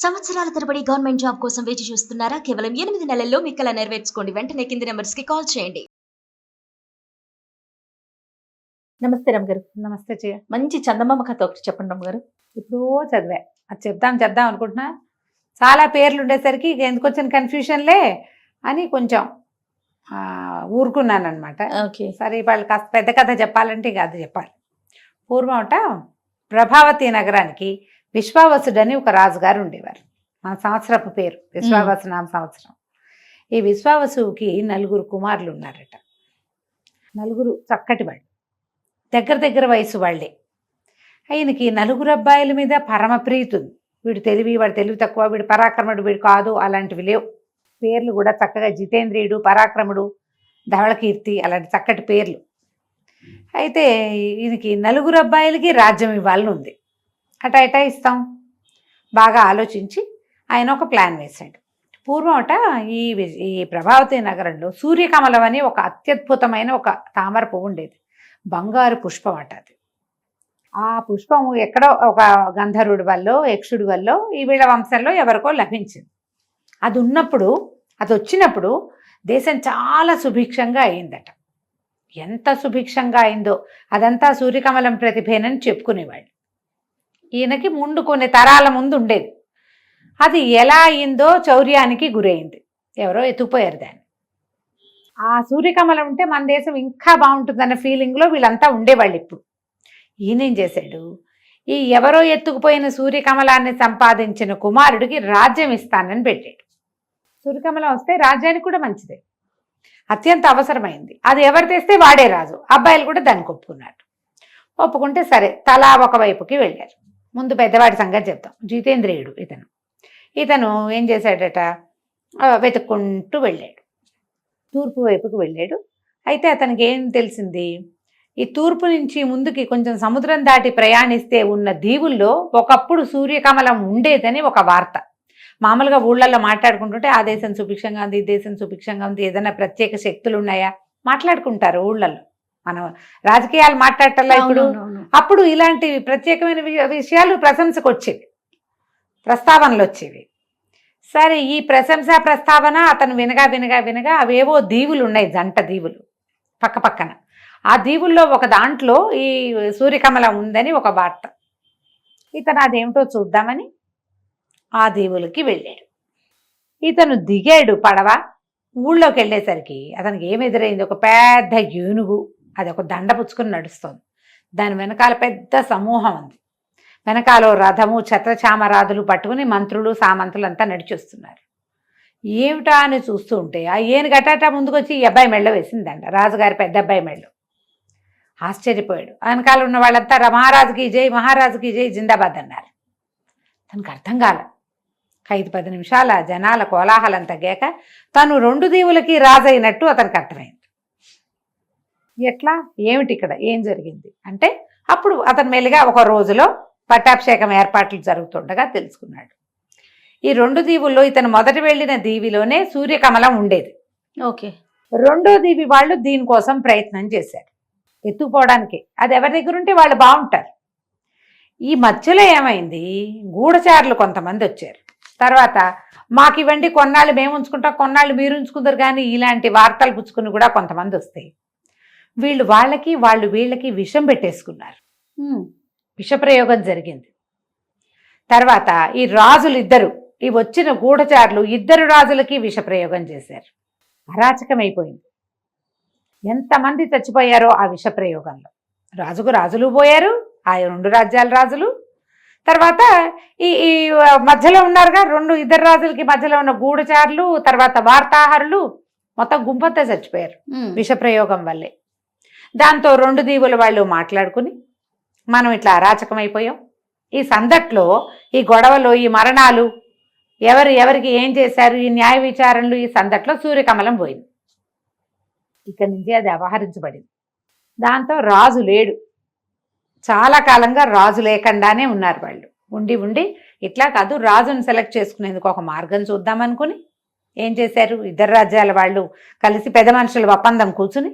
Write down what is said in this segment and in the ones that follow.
సంవత్సరాల తరబడి government job కోసం వేచి చూస్తున్నారా? కేవలం 8 నెలల్లో మీ కల నెరవేర్చుకోండి. వెంటనే కింది నంబర్స్‌కి కాల్ చేయండి. నమస్తే రమ్మగారు. నమస్తే చెయ్య. మంచి చందమామ కథ ఒకటి చెప్పండి రమ్మగారు. ఎప్పుడో చదివా. అది చెప్దాం అనుకుంటున్నా. చాలా పేర్లు ఉండేసరికి ఇక ఎందుకొచ్చిన కన్ఫ్యూషన్లే అని కొంచెం ఊరుకున్నానమాట. ఓకే. సరే వాళ్ళు కాస్త పెద్ద కథ చెప్పాలంటే ఇక అది చెప్పాలి. పూర్వమట ప్రభావతి నగరానికి విశ్వావసుడని ఒక రాజుగారు ఉండేవారు. మన సంవత్సరపు పేరు విశ్వావసు నామ సంవత్సరం. ఈ విశ్వావసుకి 4 కుమారులు ఉన్నారట. 4 చక్కటి వాళ్ళు, దగ్గర వయసు వాళ్ళే. ఆయనకి 4 అబ్బాయిల మీద పరమ ప్రీతి ఉంది. వీడు తెలివి, వాడు తెలివి తక్కువ, వీడు పరాక్రముడు, వీడు కాదు, అలాంటివి లేవు. పేర్లు కూడా చక్కగా జితేంద్రియుడు, పరాక్రముడు, ధవళకీర్తి, అలాంటి చక్కటి పేర్లు. అయితే ఈయనకి 4 అబ్బాయిలకి రాజ్యం ఇవ్వాలని ఉంది. అటా ఇస్తాం. బాగా ఆలోచించి ఆయన ఒక ప్లాన్ వేశాడు. పూర్వమట ఈ ప్రభావతి నగరంలో సూర్యకమలం అని ఒక అత్యద్భుతమైన ఒక తామర పువ్వు ఉండేది. బంగారు పుష్పం అట అది. ఆ పుష్పము ఎక్కడో ఒక గంధర్వుడి వల్ల, యక్షుడి వల్ల, ఈ వీళ్ళ వంశంలో ఎవరికో లభించింది. అది వచ్చినప్పుడు దేశం చాలా సుభిక్షంగా అయిందట. ఎంత సుభిక్షంగా అయిందో అదంతా సూర్యకమలం ప్రతిభేనని చెప్పుకునేవాళ్ళు. ఈయనకి ముందు కొన్ని తరాల ముందు ఉండేది. అది ఎలా అయిందో చౌర్యానికి గురైంది. ఎవరో ఎత్తుకుపోయారు దాన్ని. ఆ సూర్యకమలం ఉంటే మన దేశం ఇంకా బాగుంటుందన్న ఫీలింగ్లో వీళ్ళంతా ఉండేవాళ్ళు. ఇప్పుడు ఈయనేం చేశాడు, ఈ ఎవరో ఎత్తుకుపోయిన సూర్యకమలాన్ని సంపాదించిన కుమారుడికి రాజ్యం ఇస్తానని పెట్టాడు. సూర్యకమలం వస్తే రాజ్యానికి కూడా మంచిదే, అత్యంత అవసరమైంది. అది ఎవరు తెస్తే వాడే రాజు. అబ్బాయిలు కూడా దానికి ఒప్పుకున్నారు. ఒప్పుకుంటే సరే, తలా ఒకవైపుకి వెళ్ళారు. ముందు పెద్దవాడి సంగతి చెప్తాం. జితేంద్రియుడు ఇతను ఏం చేశాడట, వెతుక్కుంటూ వెళ్ళాడు. తూర్పు వైపుకి వెళ్ళాడు. అయితే అతనికి ఏం తెలిసింది, ఈ తూర్పు నుంచి ముందుకి కొంచెం సముద్రం దాటి ప్రయాణిస్తే ఉన్న దీవుల్లో ఒకప్పుడు సూర్యకమలం ఉండేదని ఒక వార్త. మామూలుగా ఊళ్ళల్లో మాట్లాడుకుంటుంటే ఆ దేశం సుభిక్షంగా ఉంది, ఈ దేశం సుభిక్షంగా ఉంది, ఏదైనా ప్రత్యేక శక్తులు ఉన్నాయా మాట్లాడుకుంటారు ఊళ్ళల్లో. మనం రాజకీయాలు మాట్లాడటల్లా ఇప్పుడు. అప్పుడు ఇలాంటి ప్రత్యేకమైన విషయాలు ప్రశంసకు వచ్చేవి, ప్రస్తావనలు వచ్చేవి. సరే, ఈ ప్రశంసా ప్రస్తావన అతను వినగా అవేవో దీవులు ఉన్నాయి, జంట దీవులు పక్కన. ఆ దీవుల్లో ఒక దాంట్లో ఈ సూర్యకమలం ఉందని ఒక వార్త. ఇతను అదేమిటో చూద్దామని ఆ దీవులకి వెళ్ళాడు. ఇతను దిగాడు పడవ. ఊళ్ళోకి వెళ్ళేసరికి అతనికి ఏమి ఎదురైంది, ఒక పెద్ద ఏనుగు. అది ఒక దండ పుచ్చుకుని నడుస్తుంది. దాని వెనకాల పెద్ద సమూహం ఉంది. వెనకాల రథము, ఛత్రచామరాదులు పట్టుకుని మంత్రులు, సామంతులు అంతా నడిచొస్తున్నారు. ఏమిటా అని చూస్తూ ఉంటే ఆ ఏనుగు అటాటా ముందుకొచ్చి ఈ అబ్బాయి మెళ్ళ వేసిందంట, రాజుగారి పెద్ద అబ్బాయి మెళ్ళ. ఆశ్చర్యపోయాడు. వెనకాల ఉన్న వాళ్ళంతా మహారాజుకి జై, మహారాజుకి జై, జిందాబాద్ అన్నారు. తనకు అర్థం కాల. 5-10 నిమిషాల జనాల కోలాహలం తగ్గాక తను 2 దీవులకి రాజైనట్టు అతనికి అర్థమైంది. ఎట్లా, ఏమిటి ఇక్కడ ఏం జరిగింది అంటే, అప్పుడు అతను మెల్లిగా ఒక రోజులో పట్టాభిషేకం ఏర్పాట్లు జరుగుతుండగా తెలుసుకున్నాడు. ఈ 2 దీవుల్లో ఇతను మొదట వెళ్ళిన దీవిలోనే సూర్యకమలం ఉండేది. ఓకే. 2వ దీవి వాళ్ళు దీనికోసం ప్రయత్నం చేశారు, ఎత్తుకుపోవడానికి. అది ఎవరి దగ్గర ఉంటే వాళ్ళు బాగుంటారు. ఈ మధ్యలో ఏమైంది, గూఢచారులు కొంతమంది వచ్చారు. తర్వాత మాకు ఇవ్వండి, కొన్నాళ్ళు మేము ఉంచుకుంటాం, కొన్నాళ్ళు మీరు ఉంచుకుంటారు, కానీ ఇలాంటి వార్తలు పుచ్చుకుని కూడా కొంతమంది వస్తాయి. వాళ్ళు వీళ్ళకి విషం పెట్టేసుకున్నారు. విషప్రయోగం జరిగింది. తర్వాత ఈ రాజులు ఇద్దరు, ఈ వచ్చిన గూఢచారులు 2 రాజులకి విషప్రయోగం చేశారు. అరాచకమైపోయింది. ఎంతమంది చచ్చిపోయారో ఆ విషప్రయోగంలో. రాజులు పోయారు, ఆ 2 రాజ్యాల రాజులు. తర్వాత ఈ మధ్యలో ఉన్నారుగా 2 రాజులకి మధ్యలో ఉన్న గూఢచారులు, తర్వాత వార్తాహరులు, మొత్తం గుంపంతా చచ్చిపోయారు విషప్రయోగం వల్లే. దాంతో 2 దీవుల వాళ్ళు మాట్లాడుకుని, మనం ఇట్లా అరాచకమైపోయాం, ఈ సందట్లో, ఈ గొడవలో, ఈ మరణాలు, ఎవరికి ఏం చేశారు, ఈ న్యాయ విచారణలు, ఈ సందట్లో సూర్యకమలం పోయింది. ఇక్కడి నుంచి అది అపహరించబడింది. దాంతో రాజు లేడు. చాలా కాలంగా రాజు లేకుండానే ఉన్నారు వాళ్ళు. ఉండి ఇట్లా కాదు, రాజును సెలెక్ట్ చేసుకునేందుకు ఒక మార్గం చూద్దామనుకుని ఏం చేశారు, 2 రాజ్యాల వాళ్ళు కలిసి పెద్ద మనుషుల ఒప్పందం కూర్చుని,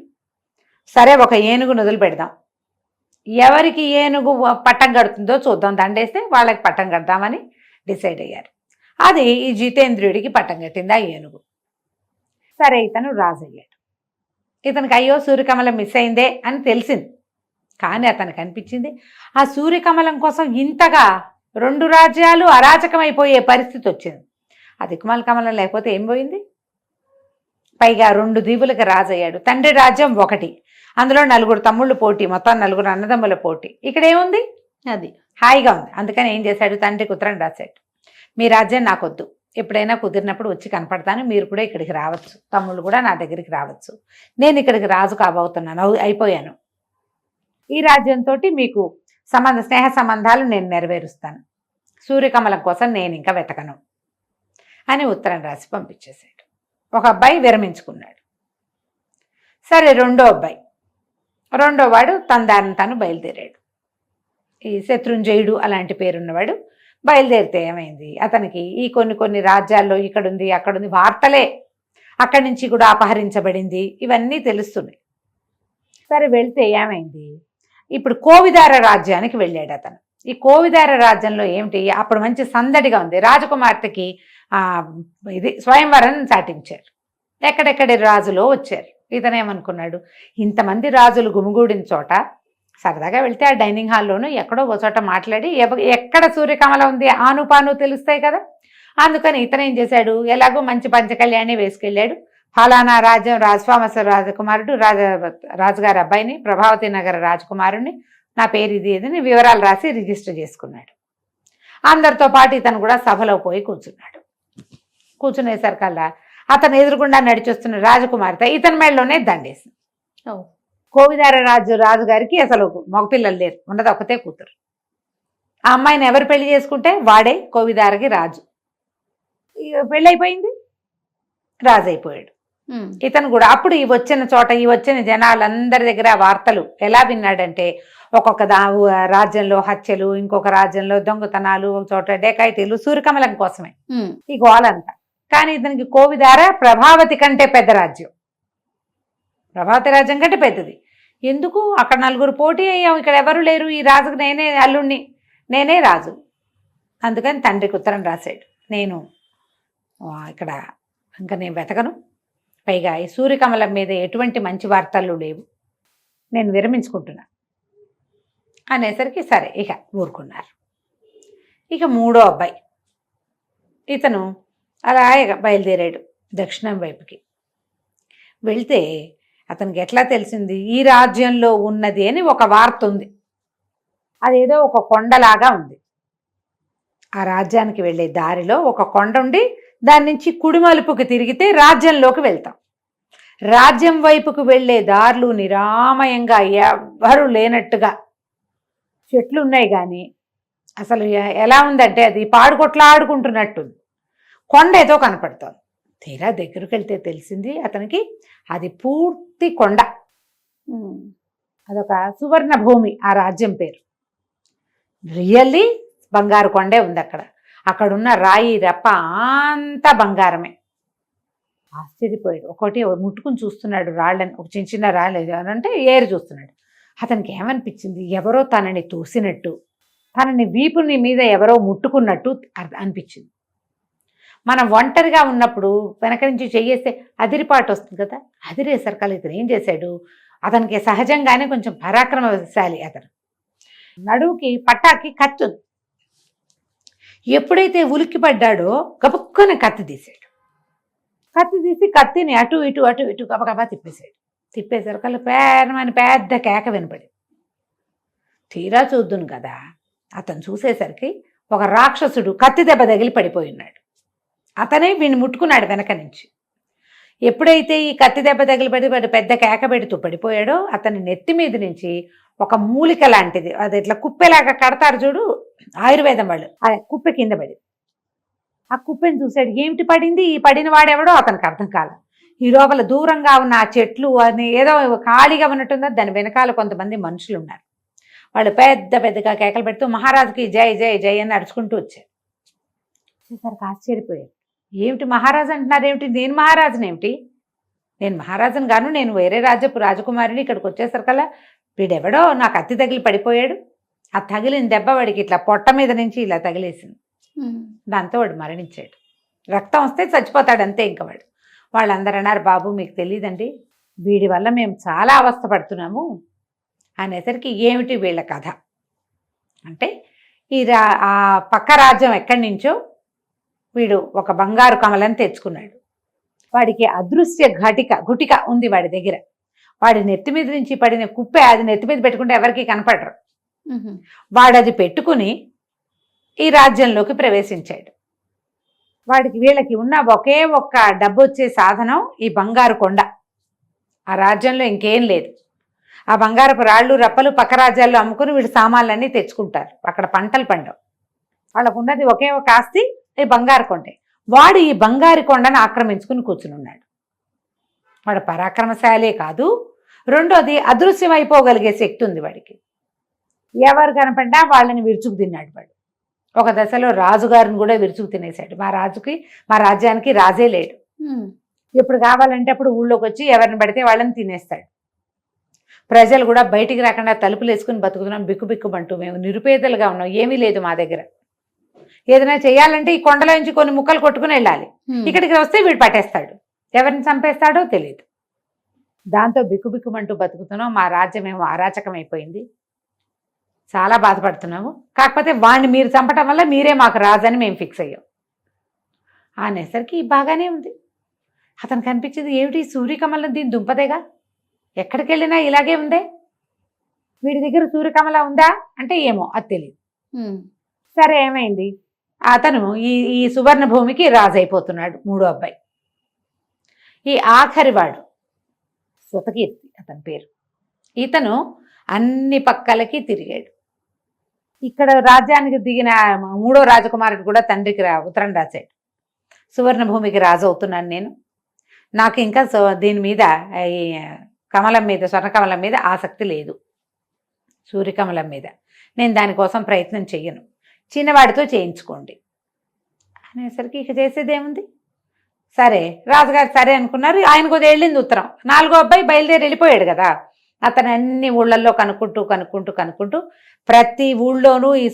సరే ఒక ఏనుగును వదిలి పెడదాం, ఎవరికి ఏనుగు పట్టం కడుతుందో చూద్దాం, దండేస్తే వాళ్ళకి పట్టం కడదామని డిసైడ్ అయ్యారు. అది ఈ జితేంద్రుడికి పట్టం కట్టింది ఆ ఏనుగు. సరే ఇతను రాజు అయ్యాడు. ఇతనికి అయ్యో సూర్యకమలం మిస్ అయిందే అని తెలిసింది. కానీ అతనికి అనిపించింది ఆ సూర్యకమలం కోసం ఇంతగా 2 రాజ్యాలు అరాచకమైపోయే పరిస్థితి వచ్చింది. ఆ దిక్కుమాల కమలం లేకపోతే ఏం పోయింది? పైగా 2 దీవులకు రాజు అయ్యాడు. తండ్రి రాజ్యం 1, అందులో 4 తమ్ముళ్ళు పోటీ, మొత్తం 4 అన్నదమ్ముల పోటీ. ఇక్కడ ఏముంది? అది హాయిగా ఉంది. అందుకని ఏం చేశాడు, తండ్రికి ఉత్తరం రాశాడు, మీ రాజ్యం నాకొద్దు, ఎప్పుడైనా కుదిరినప్పుడు వచ్చి కనపడతాను, మీరు కూడా ఇక్కడికి రావచ్చు, తమ్ముళ్ళు కూడా నా దగ్గరికి రావచ్చు, నేను రాజు కాబోతున్నాను, అయిపోయాను, ఈ రాజ్యంతో మీకు స్నేహ సంబంధాలు నేను నెరవేరుస్తాను, సూర్యకమలం కోసం నేను ఇంకా వెతకను అని ఉత్తరం రాసి పంపించేశాడు. ఒక అబ్బాయి విరమించుకున్నాడు. సరే రెండో వాడు తన దారిని తను బయలుదేరాడు. ఈ శత్రుంజయుడు అలాంటి పేరున్నవాడు బయలుదేరితే ఏమైంది, అతనికి ఈ కొన్ని రాజ్యాల్లో ఇక్కడుంది అక్కడుంది వార్తలే, అక్కడి నుంచి కూడా అపహరించబడింది, ఇవన్నీ తెలుస్తున్నాయి. సరే వెళ్తే ఏమైంది, ఇప్పుడు కోవిదార రాజ్యానికి వెళ్ళాడు అతను. ఈ కోవిదార రాజ్యంలో ఏమిటి, అప్పుడు మంచి సందడిగా ఉంది, రాజకుమార్తెకి ఇది స్వయంవరం చాటించారు, ఎక్కడెక్కడి రాజులో వచ్చారు. ఇతనేమనుకున్నాడు, ఇంతమంది రాజులు గుమిగూడిన చోట సరదాగా వెళ్తే ఆ డైనింగ్ హాల్లోనూ ఎక్కడో ఒక చోట మాట్లాడి ఎక్కడ సూర్యకమలం ఉంది ఆనుపాను తెలుస్తాయి కదా, అందుకని ఇతనేం చేశాడు, ఎలాగో మంచి పంచకళ్యాణి వేసుకెళ్ళాడు, ఫలానా రాజ్యం రాజస్వామస రాజకుమారుడు రాజుగారి అబ్బాయిని, ప్రభావతి నగర రాజకుమారుడిని, నా పేరు ఇది ఏదని వివరాలు రాసి రిజిస్టర్ చేసుకున్నాడు. అందరితో పాటు ఇతను కూడా సభలో పోయి కూర్చున్నాడు. కూర్చునేసరికల్లా అతను ఎదురుగుండా నడిచొస్తున్న రాజకుమార్తె ఇతని మెడలోనే దండేసింది. కోవిదార రాజుగారికి అసలు మగపిల్లలు లేరు, ఉన్నది ఒకతే కూతురు. ఆ అమ్మాయిని ఎవరు పెళ్లి చేసుకుంటే వాడే కోవిదారకి రాజు. పెళ్ళైపోయింది, రాజు అయిపోయాడు. ఇతను కూడా అప్పుడు ఈ వచ్చిన జనాలందరి దగ్గర వార్తలు ఎలా విన్నాడంటే, ఒక్కొక్క రాజ్యంలో హత్యలు, ఇంకొక రాజ్యంలో దొంగతనాలు, ఒక చోట డేకాయితీలు, సూర్యకమలం కోసమే ఈ గోలంతా. కానీ ఇతనికి కోవిదార ప్రభావతి కంటే పెద్ద రాజ్యం, ప్రభావతి రాజ్యం కంటే పెద్దది. ఎందుకు, అక్కడ 4 పోటీ అయ్యాం, ఇక్కడ ఎవరు లేరు, ఈ రాజుకు నేనే అల్లుణ్ణి, నేనే రాజు. అందుకని తండ్రికి ఉత్తరం రాశాడు, నేను ఇక్కడ ఇంకా నేను వెతకను, పైగా ఈ సూర్యకమలం మీద ఎటువంటి మంచి వార్తలు లేవు, నేను విరమించుకుంటున్నా అనేసరికి సరే ఇక ఊరుకున్నారు. ఇక 3వ అబ్బాయి ఇతను అలా బయలుదేరాడు దక్షిణం వైపుకి. వెళ్తే అతనికి ఎట్లా తెలిసింది, ఈ రాజ్యంలో ఉన్నది అని ఒక వార్త ఉంది, అదేదో ఒక కొండలాగా ఉంది. ఆ రాజ్యానికి వెళ్ళే దారిలో ఒక కొండ ఉండి దాని నుంచి కుడి మలుపుకి తిరిగితే రాజ్యంలోకి వెళ్తాం. రాజ్యం వైపుకు వెళ్ళే దారులు నిరామయంగా ఎవ్వరూ లేనట్టుగా చెట్లు ఉన్నాయి, కానీ అసలు ఎలా ఉందంటే అది పాడుకొట్లాడుకుంటున్నట్టుంది. కొండ ఏదో కనపడుతోంది. తీరా దగ్గరికి వెళ్తే తెలిసింది అతనికి అది పూర్తి కొండ, అదొక సువర్ణ భూమి, ఆ రాజ్యం పేరు. రియల్లీ బంగారు కొండే ఉంది అక్కడ, అక్కడున్న రాయి రప్ప అంతా బంగారమే. ఆశ్చర్యపోయాడు. ఒకటి ముట్టుకుని చూస్తున్నాడు రాళ్ళని, ఒక చిన్న రాళ్ళు అంటే ఏరు చూస్తున్నాడు. అతనికి ఏమనిపించింది, ఎవరో తనని తోసినట్టు, తనని వీపుని మీద ఎవరో ముట్టుకున్నట్టు అనిపించింది. మనం ఒంటరిగా ఉన్నప్పుడు వెనక నుంచి చెయ్యేస్తే అదిరిపాటు వస్తుంది కదా, అదిరేసరికల్ ఇతను ఏం చేశాడు, అతనికి సహజంగానే కొంచెం పరాక్రమశాలి అతను. నడువుకి పట్టాకి కత్తి, ఎప్పుడైతే ఉలిక్కి పడ్డాడో గబుక్కున కత్తి తీశాడు. కత్తి తీసి కత్తిని అటు ఇటు గబగబా తిప్పేశాడు. తిప్పేసరికల్లా పేరమని పెద్ద కేక వినపడి, తీరా చూద్దును కదా, అతను చూసేసరికి ఒక రాక్షసుడు కత్తి దెబ్బ తగిలి పడిపోయి ఉన్నాడు. అతనే వీడిని ముట్టుకున్నాడు వెనక నుంచి. ఎప్పుడైతే ఈ కత్తి దెబ్బ తగిలి పడి పెద్ద కేక పెడుతూ పడిపోయాడో, అతని నెత్తి మీద నుంచి ఒక మూలిక లాంటిది, అది ఇట్లా కుప్పెలాగా కడతారు చూడు ఆయుర్వేదం వాళ్ళు, ఆ కుప్పె కింద పడి, ఆ కుప్పెని చూశాడు. ఏమిటి పడింది, ఈ పడిన వాడెవడో అతనికి అర్థం కాల. ఈ లోపల దూరంగా ఉన్న ఆ చెట్లు అని ఏదో ఖాళీగా ఉన్నట్టుందో, దాని వెనకాల కొంతమంది మనుషులు ఉన్నారు. వాళ్ళు పెద్దగా కేకలు పెడుతూ మహారాజుకి జై జై జై అని అరుచుకుంటూ వచ్చారు. వచ్చేసరికి ఆశ్చర్యపోయారు. ఏమిటి మహారాజు అంటున్నారు, ఏమిటి, నేను మహారాజునేమిటి, నేను మహారాజుని గాను, నేను వేరే రాజ్యపు రాజకుమారిని, ఇక్కడికి వచ్చేసరికల్లా వీడెవడో నాకు కత్తి తగిలి పడిపోయాడు, ఆ తగిలిన దెబ్బ వాడికి ఇట్లా పొట్ట మీద నుంచి ఇలా తగిలేసింది, దాంతో వాడు మరణించాడు. రక్తం వస్తే చచ్చిపోతాడు అంతే. ఇంక వాళ్ళందరూ అన్నారు, బాబు మీకు తెలియదండి, వీడి వల్ల మేము చాలా అవస్థపడుతున్నాము అనేసరికి ఏమిటి వీళ్ళ కథ అంటే, ఆ పక్క రాజ్యం ఎక్కడి నుంచో వీడు ఒక బంగారు కమలని తెచ్చుకున్నాడు. వాడికి అదృశ్య గుటిక ఉంది వాడి దగ్గర. వాడి నెత్తి మీద నుంచి పడిన కుప్పే అది నెత్తి మీద పెట్టుకుంటే ఎవరికి కనపడరు. వాడు అది పెట్టుకుని ఈ రాజ్యంలోకి ప్రవేశించాడు. వీళ్ళకి ఉన్న ఒకే ఒక్క డబ్బు వచ్చే సాధనం ఈ బంగారు కొండ. ఆ రాజ్యంలో ఇంకేం లేదు. ఆ బంగారపు రాళ్ళు రప్పలు పక్క రాజ్యాల్లో అమ్ముకుని వీళ్ళు సామాన్లన్నీ తెచ్చుకుంటారు. అక్కడ పంటలు పండవు. వాళ్ళకు ఉన్నది ఒకే ఒక ఆస్తి ఈ బంగారు కొండే. వాడు ఈ బంగారు కొండను ఆక్రమించుకుని కూర్చునున్నాడు. వాడు పరాక్రమశాలే కాదు, రెండోది అదృశ్యమైపోగలిగే శక్తి ఉంది వాడికి. ఎవరు కనపడ్డా వాళ్ళని విరుచుకు తిన్నాడు వాడు. ఒక దశలో రాజుగారిని కూడా విరుచుకు తినేశాడు. మా రాజ్యానికి రాజే లేడు. ఎప్పుడు కావాలంటే అప్పుడు ఊళ్ళోకి వచ్చి ఎవరిని పడితే వాళ్ళని తినేస్తాడు. ప్రజలు కూడా బయటికి రాకుండా తలుపులు వేసుకుని బతుకుతున్నాం, బిక్కుబిక్కుమంటూ మేము నిరుపేదలుగా ఉన్నాం, ఏమీ లేదు మా దగ్గర. ఏదైనా చేయాలంటే ఈ కొండలో నుంచి కొన్ని ముక్కలు కొట్టుకుని వెళ్ళాలి. ఇక్కడికి వస్తే వీడు పట్టేస్తాడు, ఎవరిని చంపేస్తాడో తెలియదు. దాంతో బిక్కుబిక్కుమంటూ బతుకుతున్నాం. మా రాజ్యం ఏమో అరాచకం అయిపోయింది, చాలా బాధపడుతున్నాము. కాకపోతే వాడిని మీరు చంపటం వల్ల మీరే మాకు రాజని మేము ఫిక్స్ అయ్యాం అనేసరికి బాగానే ఉంది. అతనికి అనిపించింది, ఏమిటి సూర్యకమలం దీని దుంపదేగా, ఎక్కడికి వెళ్ళినా ఇలాగే ఉందే, వీడి దగ్గర సూర్యకమల ఉందా అంటే ఏమో అది తెలియదు. సరే ఏమైంది, అతను ఈ సువర్ణ భూమికి రాజు అయిపోతున్నాడు. మూడో అబ్బాయి ఈ ఆఖరివాడు శృతకీర్తి అతని పేరు. ఇతను అన్ని పక్కలకి తిరిగాడు. ఇక్కడ రాజ్యానికి దిగిన మూడో రాజకుమారుడు కూడా తండ్రికి ఉత్తరం రాశాడు, సువర్ణ భూమికి రాజు అవుతున్నాను నేను, నాకు ఇంకా దీని మీద ఈ కమలం మీద స్వర్ణకమలం మీద ఆసక్తి లేదు, సూర్యకమలం మీద నేను దానికోసం ప్రయత్నం చెయ్యను, చిన్నవాడితో చేయించుకోండి అనేసరికి ఇక చేసేదేముంది. సరే రాజుగారు సరే అనుకున్నారు. ఆయనకు వెళ్ళింది ఉత్తరం. నాలుగో అబ్బాయి బయలుదేరి వెళ్ళిపోయాడు కదా. అతను అన్ని ఊళ్ళల్లో కనుక్కుంటూ ప్రతి ఊళ్ళోనూ ఈ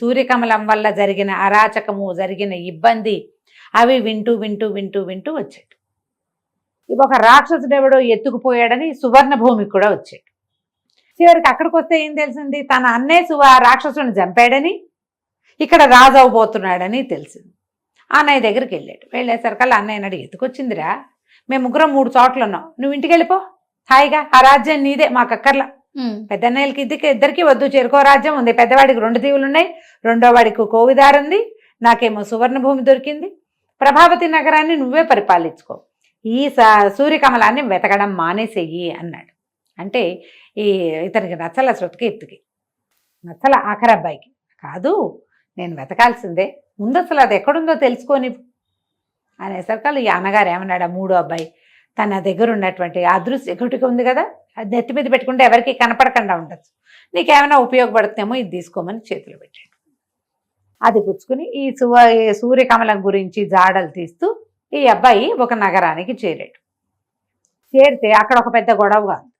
సూర్యకమలం వల్ల జరిగిన అరాచకము, జరిగిన ఇబ్బంది అవి వింటూ వచ్చాడు. ఒక రాక్షసుడు ఎవడో ఎత్తుకుపోయాడని సువర్ణ భూమికి కూడా వచ్చాడు. చివరికి అక్కడికి వస్తే ఏం తెలిసింది, తన అన్నే రాక్షసుని చంపాడని, ఇక్కడ రాజు అవబోతున్నాడని తెలిసింది. అన్నయ్య దగ్గరికి వెళ్ళాడు. వెళ్ళేసరికల్లా అన్నయ్య అన్నాడు, ఎత్తుకొచ్చిందిరా, మేము ముగ్గురం 3 చోట్ల ఉన్నాం, నువ్వు ఇంటికి వెళ్ళిపో హాయిగా, ఆ రాజ్యం నీదే, మాకు అక్కర్లా. పెద్దన్నయ్యలకి ఇద్దరికి వద్దు, చెరుకో రాజ్యం ఉంది, పెద్దవాడికి 2 దీవులు ఉన్నాయి, రెండో వాడికి కోవిదారు ఉంది, నాకేమో సువర్ణ భూమి దొరికింది, ప్రభావతి నగరాన్ని నువ్వే పరిపాలించుకో, ఈ సూర్యకమలాన్ని వెతకడం మానేసేయి అన్నాడు. అంటే ఇతనికి నచ్చల, శృతకీర్తికి నచ్చల, ఆఖరి అబ్బాయికి. కాదు నేను వెతకాల్సిందే, ముందు అసలు అది ఎక్కడుందో తెలుసుకొని అనేసరికి ఈ అన్నగారు ఏమన్నాడు, ఆ మూడో అబ్బాయి తన దగ్గర ఉన్నటువంటి అదృశ్య గుటిక ఉంది కదా, అది నెత్తి మీద పెట్టుకుంటే ఎవరికి కనపడకుండా ఉండొచ్చు, నీకేమైనా ఉపయోగపడుతుందేమో ఇది తీసుకోమని చేతులు పెట్టాడు. అది పుచ్చుకుని ఈ సూర్యకమలం గురించి జాడలు తీస్తూ ఈ అబ్బాయి ఒక నగరానికి చేరాడు. చేరితే అక్కడ ఒక పెద్ద గొడవగా ఉంది.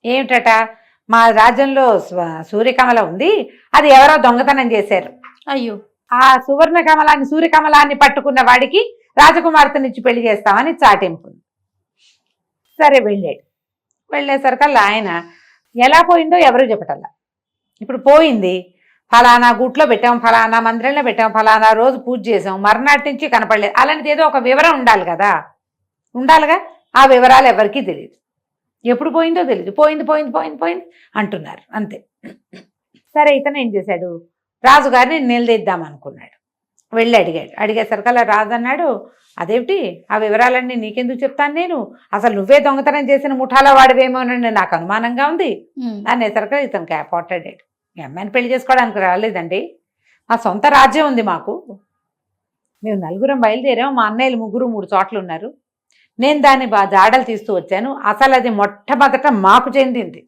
ఏమిటట, మా రాజ్యంలో సూర్యకమలం ఉంది, అది ఎవరో దొంగతనం చేశారు. అయ్యో, ఆ సూర్యకమలాన్ని పట్టుకున్న వాడికి రాజకుమార్తెనిచ్చి పెళ్లి చేస్తామని చాటింపు. సరే వెళ్ళేసరికల్లా ఆయన ఎలా పోయిందో ఎవరు చెప్పటల్లా. ఇప్పుడు పోయింది, ఫలానా గుట్లో పెట్టాం, ఫలానా మందిరంలో పెట్టాం, ఫలానా రోజు పూజ చేసాం, మర్నాటి నుంచి కనపడలేదు, అలాంటిది ఏదో ఒక వివరం ఉండాలిగా. ఆ వివరాలు ఎవరికీ తెలియదు, ఎప్పుడు పోయిందో తెలియదు, పోయింది అంటున్నారు అంతే. సరే ఇతను ఏం చేశాడు, రాజుగారిని నిలదీద్దాం అనుకున్నాడు. వెళ్ళి అడిగేసరికల్లా రాజు అన్నాడు, అదేమిటి ఆ వివరాలన్నీ నీకెందుకు చెప్తాను, నేను అసలు నువ్వే దొంగతనం చేసిన ముఠాలో వాడివేమోనని నాకు అనుమానంగా ఉంది అనేసరికి ఇతనికి పోట్లాడాడు. ఈ అమ్మాయిని పెళ్లి చేసుకోవడానికి రాలేదండి, మా సొంత రాజ్యం ఉంది మాకు, మేము 4 బయలుదేరాం, మా అన్నయ్యలు 3 చోట్ల ఉన్నారు, నేను దాన్ని జాడలు తీస్తూ వచ్చాను, అసలు అది మొట్టమొదట మాకు చెందింది,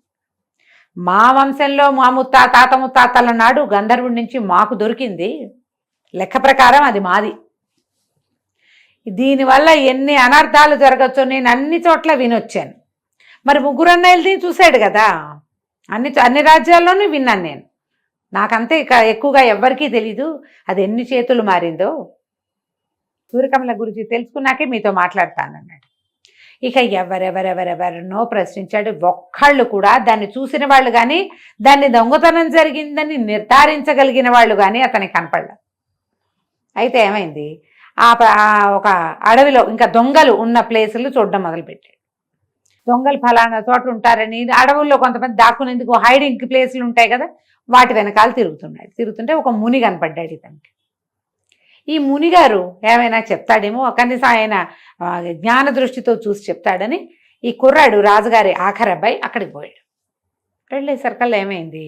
మా వంశంలో మా తాత ముత్తాతల నాడు గంధర్వుడి నుంచి మాకు దొరికింది, లెక్క ప్రకారం అది మాది, దీనివల్ల ఎన్ని అనర్థాలు జరగచ్చో నేను అన్ని చోట్ల వినొచ్చాను. మరి 3 అన్నయ్యలది చూశాడు కదా, అన్ని రాజ్యాల్లోనూ విన్నాను నేను, నాకంతే ఇక ఎక్కువగా ఎవ్వరికీ తెలీదు అది ఎన్ని చేతులు మారిందో. సూర్యకమల గురించి తెలుసుకున్నాకే మీతో మాట్లాడతానన్నాడు. ఇక ఎవరెవరెవరెవరినో ప్రశ్నించాడు. ఒక్కళ్ళు కూడా దాన్ని చూసిన వాళ్ళు కానీ దాన్ని దొంగతనం జరిగిందని నిర్ధారించగలిగిన వాళ్ళు కానీ అతనికి కనపడలేదు. అయితే ఏమైంది, ఒక అడవిలో ఇంకా దొంగలు ఉన్న ప్లేసులు చూడడం మొదలుపెట్టాడు. దొంగలు ఫలానా చోట ఉంటారని అడవుల్లో కొంతమంది దాక్కునేందుకు హైడింగ్ ప్లేసులు ఉంటాయి కదా, వాటి వెనకాల తిరుగుతుంటే ఒక ముని కనపడ్డాడు ఇతనికి. ఈ మునిగారు ఏమైనా చెప్తాడేమో, కనీసం ఆయన జ్ఞాన దృష్టితో చూసి చెప్తాడని ఈ కుర్రాడు రాజుగారి ఆఖరి అబ్బాయి అక్కడికి పోయాడు. వెళ్ళేసరికల్లా ఏమైంది,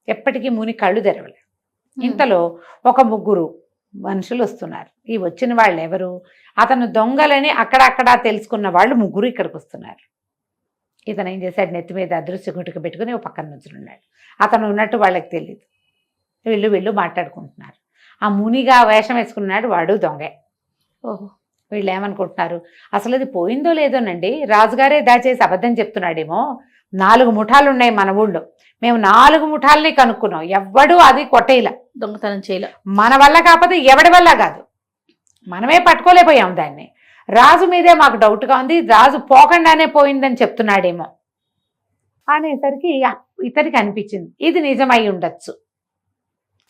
ఎప్పటికీ ముని కళ్ళు తెరవలేదు. ఇంతలో ఒక ముగ్గురు మనుషులు వస్తున్నారు. ఈ వచ్చిన వాళ్ళు ఎవరు, అతను దొంగలని అక్కడక్కడ తెలుసుకున్న వాళ్ళు ముగ్గురు ఇక్కడికి వస్తున్నారు. ఇతను ఏం చేశాడు, నెత్తి మీద అదృశ్య గుటిక పెట్టుకుని ఒక పక్కన నుంచున్నాడు. అతను ఉన్నట్టు వాళ్ళకి తెలియదు. వీళ్ళు మాట్లాడుకుంటున్నారు. ఆ మునిగా వేషం వేసుకున్నాడు వాడు దొంగే. ఓహో, వీళ్ళు ఏమనుకుంటున్నారు, అసలు అది పోయిందో లేదోనండి, రాజుగారే దాచేసి అబద్ధం చెప్తున్నాడేమో. 4 ముఠాలు ఉన్నాయి మన ఊళ్ళో, మేము 4 ముఠాలని కనుక్కున్నాం, ఎవ్వడూ అది కొట్టేలా, దొంగతనం చేయలే. మన వల్ల కాకపోతే ఎవడి వల్ల కాదు, మనమే పట్టుకోలేకపోయాం దాన్ని. రాజు మీదే మాకు డౌట్గా ఉంది, రాజు పోకుండానే పోయిందని చెప్తున్నాడేమో అనేసరికి ఇతనికి అనిపించింది ఇది నిజమై ఉండొచ్చు.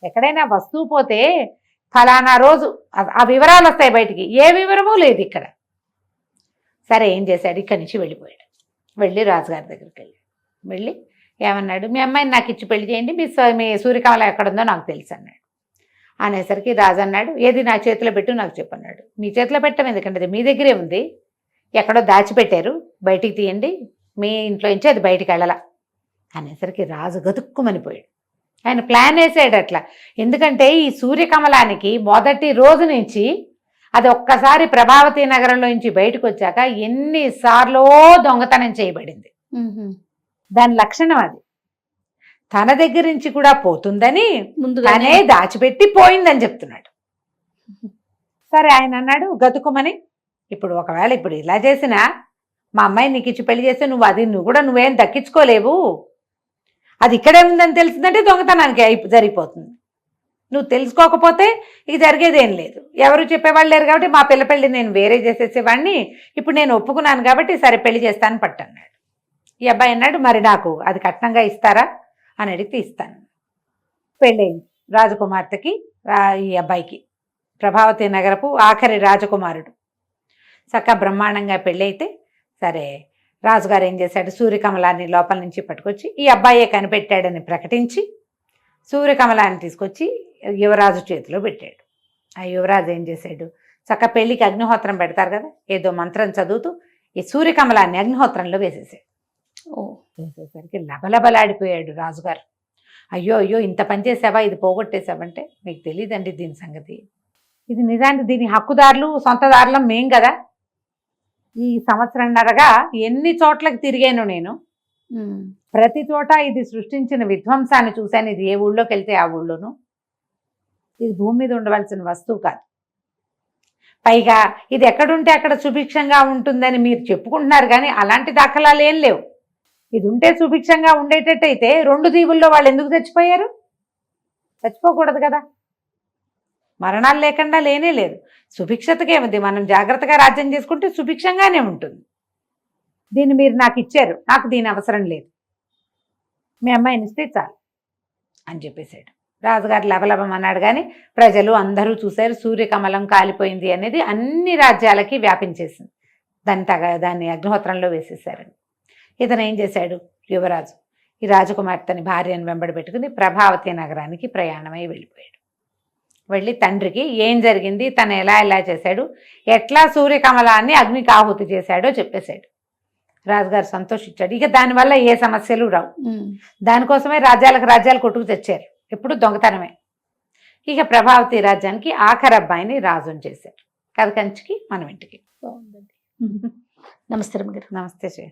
ఎక్కడైనా వస్తువు పోతే ఫలానా రోజు ఆ వివరాలు వస్తాయి బయటికి, ఏ వివరమూ లేదు ఇక్కడ. సరే ఏం చేశాడు, ఇక్కడి నుంచి వెళ్ళిపోయాడు. వెళ్ళి రాజుగారి దగ్గరికి వెళ్ళి ఏమన్నాడు, మీ అమ్మాయిని నాకు ఇచ్చి పెళ్లి చేయండి, మీ సూర్యకమల ఎక్కడుందో నాకు తెలుసు అన్నాడు. అనేసరికి రాజు అన్నాడు, ఏది నా చేతిలో పెట్టు నాకు చెప్పన్నాడు. మీ చేతిలో పెట్టడం ఎందుకంటే అది మీ దగ్గరే ఉంది, ఎక్కడో దాచిపెట్టారు, బయటికి తీయండి, మీ ఇంట్లో నుంచి అది బయటికి వెళ్ళాల అనేసరికి రాజు గతుక్కుమనిపోయాడు. ఆయన ప్లాన్ వేసాడు అట్లా. ఎందుకంటే ఈ సూర్యకమలానికి మొదటి రోజు నుంచి అది ఒక్కసారి ప్రభావతి నగరంలో నుంచి బయటకు వచ్చాక ఎన్నిసార్లో దొంగతనం చేయబడింది. దాని లక్షణం అది. తన దగ్గర నుంచి కూడా పోతుందని ముందుగానే దాచిపెట్టి పోయిందని చెప్తున్నాడు. సరే ఆయన అన్నాడు గతుకుమని, ఇప్పుడు ఒకవేళ ఇప్పుడు ఇలా చేసినా మా అమ్మాయి నీకు ఇచ్చి పెళ్లి చేస్తే నువ్వేం దక్కించుకోలేవు, అది ఇక్కడే ఉందని తెలిసిందంటే దొంగతనానికి జరిగిపోతుంది. నువ్వు తెలుసుకోకపోతే ఇక జరిగేదేం లేదు, ఎవరు చెప్పేవాళ్ళు లేరు కాబట్టి మా పిల్ల పెళ్ళి నేను వేరే చేసేసేవాడిని, ఇప్పుడు నేను ఒప్పుకున్నాను కాబట్టి సరే పెళ్లి చేస్తాను పట్టన్నాడు. ఈ అబ్బాయి అన్నాడు, మరి నాకు అది కట్నంగా ఇస్తారా అని అడిగితే ఇస్తాను. పెళ్ళయింది రాజకుమార్తెకి, ఈ అబ్బాయికి, ప్రభావతి నగరపు ఆఖరి రాజకుమారుడు. చక్కగా బ్రహ్మాండంగా పెళ్ళైతే సరే రాజుగారు ఏం చేశాడు, సూర్యకమలాన్ని లోపల నుంచి పట్టుకొచ్చి ఈ అబ్బాయే కనిపెట్టాడని ప్రకటించి సూర్యకమలాన్ని తీసుకొచ్చి యువరాజు చేతిలో పెట్టాడు. ఆ యువరాజు ఏం చేశాడు, చక్క పెళ్ళికి అగ్నిహోత్రం పెడతారు కదా, ఏదో మంత్రం చదువుతూ ఈ సూర్యకమలాన్ని అగ్నిహోత్రంలో వేసేసాడు. వేసేసరికి లబలబలాడిపోయాడు రాజుగారు. అయ్యో ఇంత పని చేసావా, ఇది పోగొట్టేసావంటే మీకు తెలియదండి దీని సంగతి, ఇది నిజానికి దీని హక్కుదారులు సొంతదారులం మేం కదా. ఈ సంవత్సరంన్నరగా ఎన్ని చోట్లకి తిరిగాను నేను, ప్రతి చోట ఇది సృష్టించిన విధ్వంసాన్ని చూశాను. ఇది ఏ ఊళ్ళోకి వెళ్తే ఆ ఊళ్ళోనూ, ఇది భూమి మీద ఉండవలసిన వస్తువు కాదు. పైగా ఇది ఎక్కడుంటే అక్కడ సుభిక్షంగా ఉంటుందని మీరు చెప్పుకుంటున్నారు కానీ అలాంటి దాఖలాలు ఏం లేవు. ఇది ఉంటే సుభిక్షంగా ఉండేటట్టయితే 2 దీవుల్లో వాళ్ళు ఎందుకు చచ్చిపోయారు, చచ్చిపోకూడదు కదా. మరణాలు లేకుండా లేనే లేదు, సుభిక్షతకే ఉంది. మనం జాగ్రత్తగా రాజ్యం చేసుకుంటే సుభిక్షంగానే ఉంటుంది. దీన్ని మీరు నాకు ఇచ్చారు, నాకు దీని అవసరం లేదు, మీ అమ్మాయిని ఇస్తే చాలు అని చెప్పేశాడు. రాజుగారు లబలబం అన్నాడు కానీ ప్రజలు అందరూ చూశారు. సూర్యకమలం కాలిపోయింది అనేది అన్ని రాజ్యాలకి వ్యాపించేసింది. దాన్ని అగ్నిహోత్రంలో వేసేసారని. ఇతను ఏం చేశాడు, యువరాజు ఈ రాజకుమార్తెని భార్యను వెంబడి పెట్టుకుని ప్రభావతి నగరానికి ప్రయాణమై వెళ్ళిపోయాడు. వెళ్ళి తండ్రికి ఏం జరిగింది, తను ఎలా చేశాడు, ఎట్లా సూర్యకమలాన్ని అగ్నికి ఆహుతి చేశాడో చెప్పేశాడు. రాజుగారు సంతోషించాడు. ఇక దానివల్ల ఏ సమస్యలు రావు. దానికోసమే రాజ్యాలు కొట్టుకు తెచ్చారు, ఎప్పుడు దొంగతనమే. ఇక ప్రభావతి రాజ్యానికి ఆఖరి అబ్బాయిని రాజుని చేశారు. కథ కంచికి మనం ఇంటికి. నమస్తే రమ్మ గారు. నమస్తే శ్రీ.